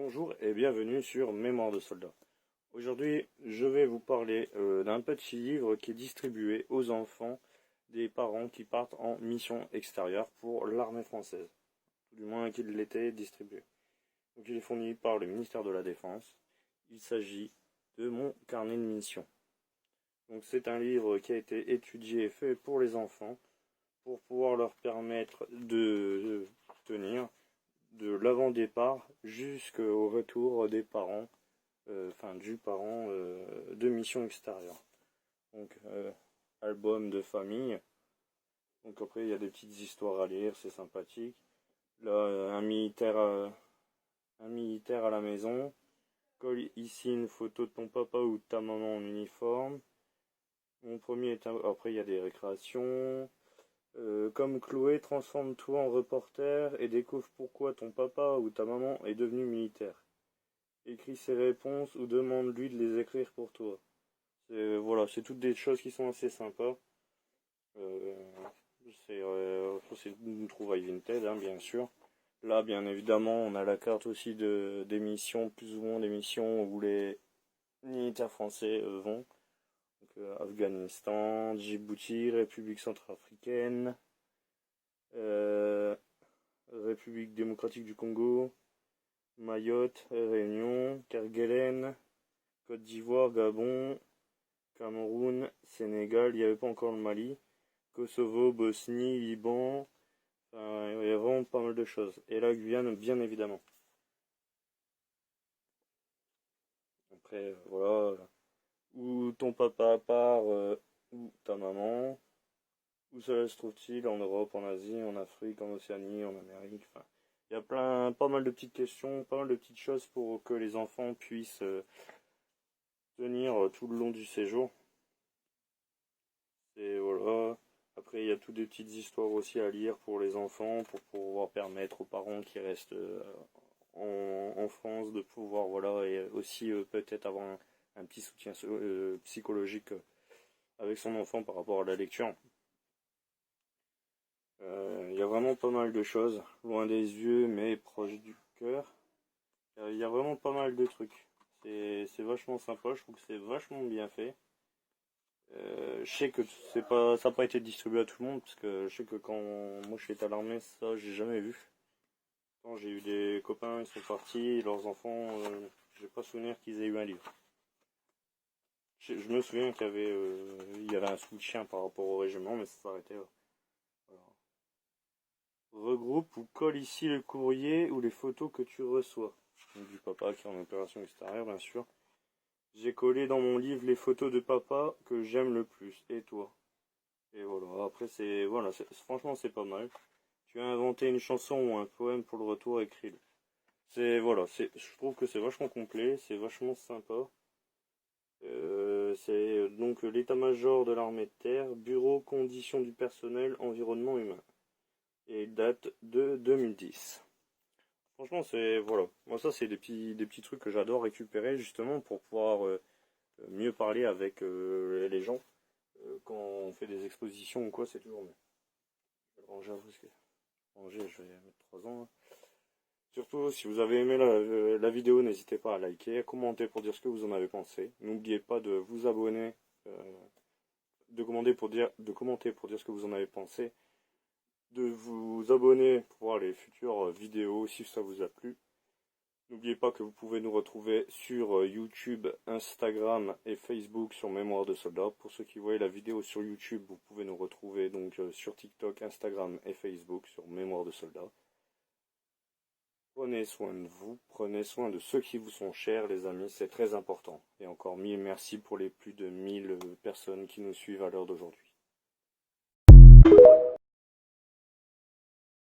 Bonjour et bienvenue sur Mémoire de soldat. Aujourd'hui, je vais vous parler d'un petit livre qui est distribué aux enfants des parents qui partent en mission extérieure pour l'armée française. Tout du moins qu'il l'était distribué. Donc il est fourni par le ministère de la Défense. Il s'agit de mon carnet de mission. Donc c'est un livre qui a été étudié et fait pour les enfants pour pouvoir leur permettre de tenir de l'avant-départ jusqu'au retour des parents, du parent de mission extérieure. Donc, album de famille. Donc après, il y a des petites histoires à lire, c'est sympathique. Là, un militaire à la maison. Colle ici une photo de ton papa ou de ta maman en uniforme. Mon premier est après, il y a des récréations. Comme Chloé, transforme-toi en reporter et découvre pourquoi ton papa ou ta maman est devenu militaire. Écris ses réponses ou demande-lui de les écrire pour toi. C'est toutes des choses qui sont assez sympas. C'est une trouvaille vintage, bien sûr. Là, bien évidemment, on a la carte aussi des missions, plus ou moins des missions où les militaires français vont. Afghanistan, Djibouti, République centrafricaine, République démocratique du Congo, Mayotte, Réunion, Kerguelen, Côte d'Ivoire, Gabon, Cameroun, Sénégal, il n'y avait pas encore le Mali, Kosovo, Bosnie, Liban, il y a vraiment pas mal de choses. Et la Guyane, bien évidemment. Après, voilà. Où ton papa part, ou ta maman, où cela se trouve-t-il, en Europe, en Asie, en Afrique, en Océanie, en Amérique, il y a pas mal de petites questions, pas mal de petites choses pour que les enfants puissent tenir tout le long du séjour. Et voilà. Après, il y a toutes des petites histoires aussi à lire pour les enfants, pour pouvoir permettre aux parents qui restent en France de pouvoir, et aussi peut-être avoir un petit soutien psychologique avec son enfant par rapport à la lecture. Il y a vraiment pas mal de choses, loin des yeux mais proche du cœur. Il y a vraiment pas mal de trucs. C'est vachement sympa, je trouve que c'est vachement bien fait. Je sais que ça n'a pas été distribué à tout le monde, parce que je sais que quand moi je suis à l'armée, ça j'ai jamais vu. Quand j'ai eu des copains, ils sont partis, leurs enfants, j'ai pas souvenir qu'ils aient eu un livre. Je me souviens qu'il y avait un soutien par rapport au régiment, mais ça s'arrêtait là. Voilà. Regroupe ou colle ici le courrier ou les photos que tu reçois. Donc, du papa qui est en opération extérieure, bien sûr. J'ai collé dans mon livre les photos de papa que j'aime le plus. Et toi? Et voilà. Après, franchement, c'est pas mal. Tu as inventé une chanson ou un poème pour le retour, écris-le. Je trouve que c'est vachement complet, c'est vachement sympa. C'est donc l'état-major de l'armée de terre, bureau, conditions du personnel, environnement humain. Et il date de 2010. Franchement, moi ça c'est des petits trucs que j'adore récupérer justement pour pouvoir mieux parler avec les gens. Quand on fait des expositions ou quoi, c'est toujours mieux. Je vais le ranger à vous, je vais mettre 3 ans. Hein. Surtout, si vous avez aimé la vidéo, n'hésitez pas à liker, à commenter pour dire ce que vous en avez pensé. N'oubliez pas de vous abonner, de commenter pour dire ce que vous en avez pensé. De vous abonner pour voir les futures vidéos si ça vous a plu. N'oubliez pas que vous pouvez nous retrouver sur YouTube, Instagram et Facebook sur Mémoire de soldat. Pour ceux qui voient la vidéo sur YouTube, vous pouvez nous retrouver donc sur TikTok, Instagram et Facebook sur Mémoire de soldat. Prenez soin de vous, prenez soin de ceux qui vous sont chers, les amis, c'est très important. Et encore 1000 merci pour les plus de 1000 personnes qui nous suivent à l'heure d'aujourd'hui.